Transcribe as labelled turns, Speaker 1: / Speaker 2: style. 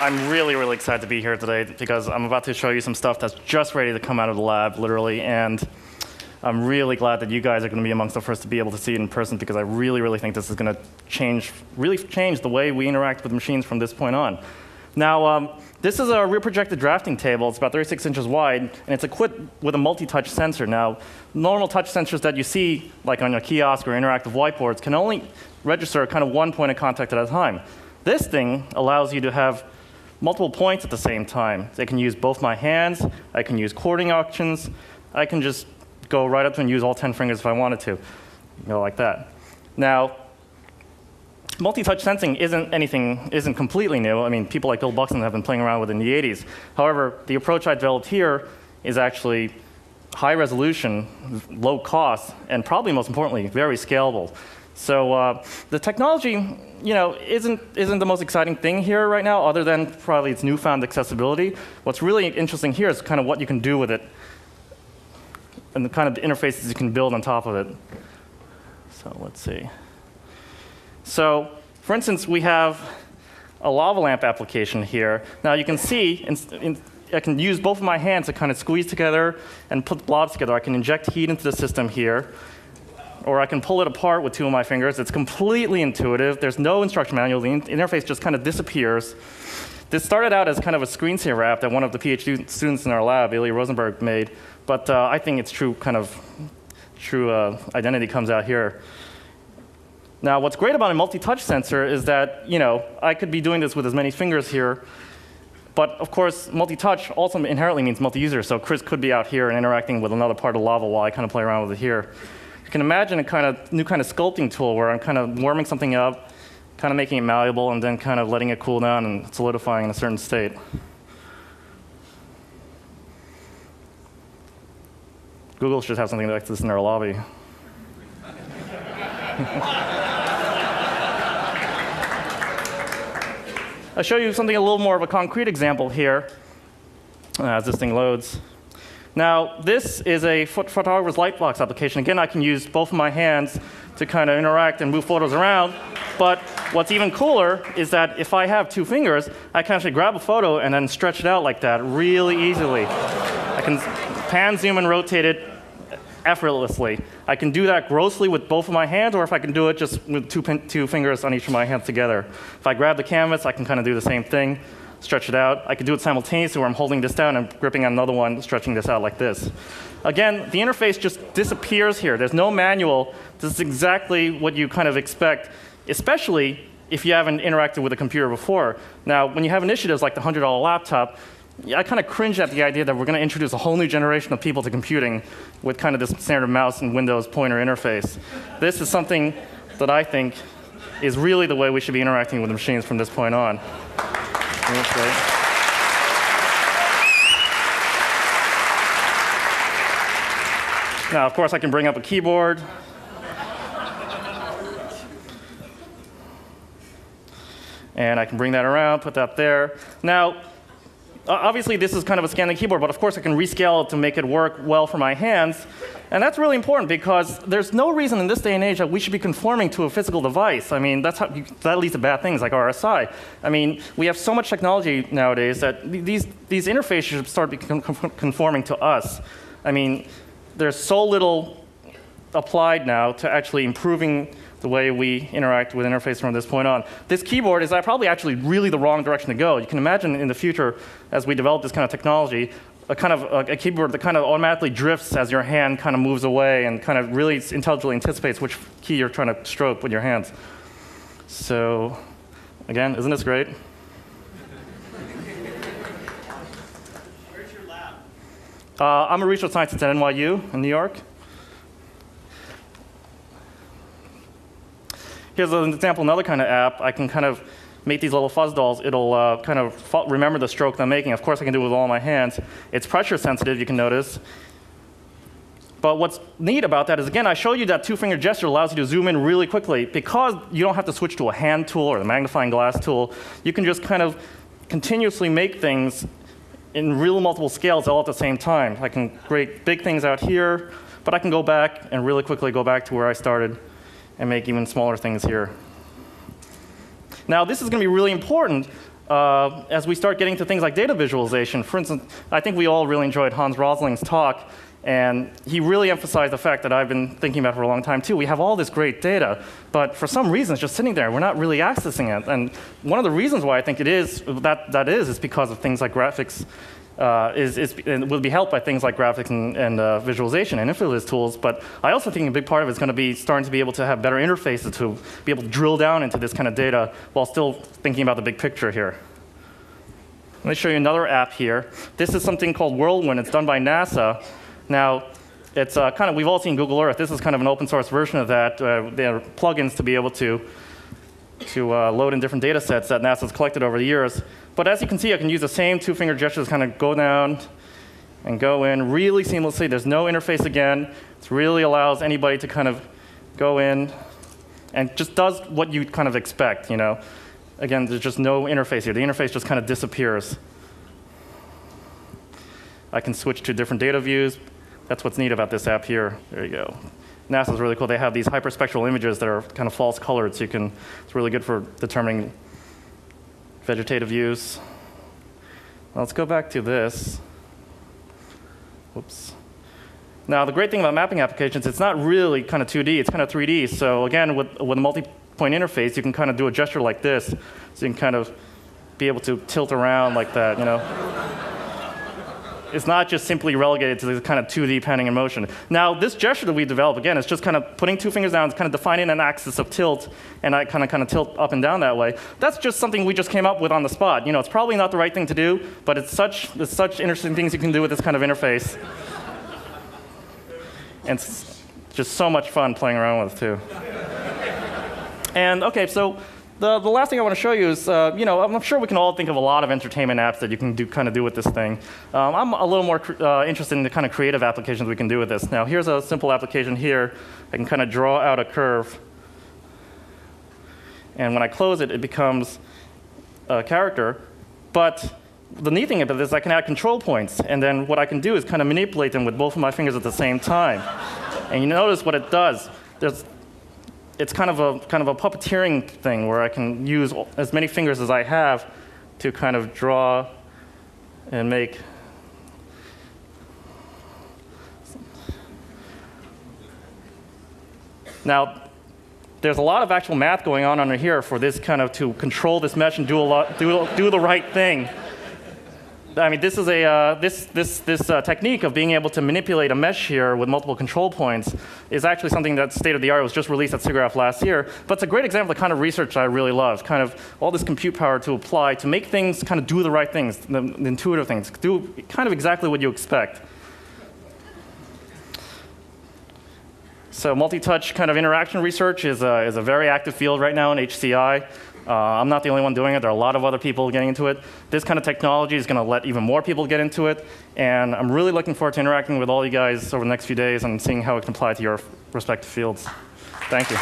Speaker 1: I'm really, really excited to be here today because I'm about to show you some stuff that's just ready to come out of the lab, literally. And I'm really glad that you guys are going to be amongst the first to be able to see it in person because I really, really think this is going to really change the way we interact with machines from this point on. Now, this is a rear projected drafting table. It's about 36 inches wide, and it's equipped with a multi-touch sensor. Now, normal touch sensors that you see, like on your kiosk or interactive whiteboards, can only register kind of one point of contact at a time. This thing allows you to have multiple points at the same time. I can use both my hands. I can use chording options. I can just go right up and use all 10 fingers if I wanted to. Go like that. Now, multi-touch sensing isn't completely new. I mean, people like Bill Buxton have been playing around with it in the 80s. However, the approach I developed here is actually high resolution, low cost, and probably most importantly, very scalable. So the technology, isn't the most exciting thing here right now, other than probably its newfound accessibility. What's really interesting here is kind of what you can do with it and the kind of interfaces you can build on top of it. So let's see. So for instance, we have a lava lamp application here. Now you can see, I can use both of my hands to kind of squeeze together and put blobs together. I can inject heat into the system here, or I can pull it apart with two of my fingers. It's completely intuitive. There's no instruction manual. The interface just kind of disappears. This started out as kind of a screensaver app that one of the PhD students in our lab, Ilya Rosenberg, made. But I think its true identity comes out here. Now, what's great about a multi-touch sensor is that, I could be doing this with as many fingers here. But of course, multi-touch also inherently means multi-user. So Chris could be out here and interacting with another part of lava while I kind of play around with it here. You can imagine a new kind of sculpting tool where I'm kind of warming something up, kind of making it malleable, and then kind of letting it cool down and solidifying in a certain state. Google should have something like this in their lobby. I'll show you something a little more of a concrete example here as this thing loads. Now, this is a photographer's lightbox application. Again, I can use both of my hands to kind of interact and move photos around. But what's even cooler is that if I have two fingers, I can actually grab a photo and then stretch it out like that really easily. I can pan, zoom, and rotate it effortlessly. I can do that grossly with both of my hands, or if I can do it just with two fingers on each of my hands together. If I grab the canvas, I can kind of do the same thing, stretch it out. I can do it simultaneously where I'm holding this down and gripping on another one, stretching this out like this. Again, the interface just disappears here. There's no manual. This is exactly what you kind of expect, especially if you haven't interacted with a computer before. Now, when you have initiatives like the $100 laptop, I kind of cringe at the idea that we're going to introduce a whole new generation of people to computing with kind of this standard mouse and Windows pointer interface. This is something that I think is really the way we should be interacting with the machines from this point on. That's great. Now, of course, I can bring up a keyboard. And I can bring that around, put that there. Now, obviously, this is kind of a scanning keyboard, but of course, I can rescale it to make it work well for my hands. And that's really important because there's no reason in this day and age that we should be conforming to a physical device. I mean, that leads to bad things like RSI. I mean, we have so much technology nowadays that these interfaces should start conforming to us. I mean, there's so little applied now to actually improving the way we interact with interface from this point on. This keyboard is probably actually really the wrong direction to go. You can imagine in the future, as we develop this kind of technology, a keyboard that kind of automatically drifts as your hand kind of moves away and kind of really intelligently anticipates which key you're trying to stroke with your hands. So, again, isn't this great?
Speaker 2: Where's your lab?
Speaker 1: I'm a research scientist at NYU in New York. Here's an example, another kind of app. I can kind of make these little fuzz dolls. It'll kind of remember the stroke that I'm making. Of course, I can do it with all my hands. It's pressure sensitive, you can notice. But what's neat about that is, again, I showed you that two-finger gesture allows you to zoom in really quickly. Because you don't have to switch to a hand tool or the magnifying glass tool, you can just kind of continuously make things in real multiple scales all at the same time. I can create big things out here, but I can go back and really quickly go back to where I started and make even smaller things here. Now, this is going to be really important as we start getting to things like data visualization. For instance, I think we all really enjoyed Hans Rosling's talk, and he really emphasized the fact that I've been thinking about for a long time too. We have all this great data, but for some reason it's just sitting there. We're not really accessing it. And one of the reasons why I think it is is because of things like graphics. It will be helped by things like graphics and visualization and influence tools. But I also think a big part of it is going to be starting to be able to have better interfaces to be able to drill down into this kind of data while still thinking about the big picture here. Let me show you another app here. This is something called Whirlwind. It's done by NASA. Now, it's we've all seen Google Earth. This is kind of an open source version of that. There are plugins to be able to load in different data sets that NASA's collected over the years. But as you can see, I can use the same two-finger gestures, kind of go down and go in really seamlessly. There's no interface again. It really allows anybody to kind of go in and just does what you kind of expect, you know. Again, there's just no interface here. The interface just kind of disappears. I can switch to different data views. That's what's neat about this app here. There you go. NASA's really cool. They have these hyperspectral images that are kind of false colored, so it's really good for determining vegetative views. Now let's go back to this. Whoops. Now the great thing about mapping applications, it's not really kind of 2D, it's kind of 3D. So again, with a multi-point interface, you can kind of do a gesture like this. So you can kind of be able to tilt around like that, you know. It's not just simply relegated to this kind of 2D panning in motion. Now, this gesture that we developed, again, is just kind of putting two fingers down, kind of defining an axis of tilt, and I kind of tilt up and down that way. That's just something we just came up with on the spot. You know, it's probably not the right thing to do, but it's such interesting things you can do with this kind of interface. And it's just so much fun playing around with, too. And OK, so the last thing I want to show you is, you know, I'm sure we can all think of a lot of entertainment apps that you can kind of do with this thing. I'm a little more interested in the kind of creative applications we can do with this. Now, here's a simple application here. I can kind of draw out a curve. And when I close it, it becomes a character. But the neat thing about this is I can add control points. And then what I can do is kind of manipulate them with both of my fingers at the same time. And you notice what it does. It's kind of a puppeteering thing where I can use as many fingers as I have to kind of draw and make. Now, there's a lot of actual math going on under here for this kind of to control this mesh and do the right thing. I mean, this is a technique of being able to manipulate a mesh here with multiple control points is actually something that's state of the art. It was just released at SIGGRAPH last year. But it's a great example of the kind of research I really love, kind of all this compute power to apply to make things kind of do the right things, the intuitive things, do kind of exactly what you expect. So multi-touch kind of interaction research is a very active field right now in HCI. I'm not the only one doing it. There are a lot of other people getting into it. This kind of technology is going to let even more people get into it. And I'm really looking forward to interacting with all you guys over the next few days and seeing how it can apply to your respective fields. Thank you.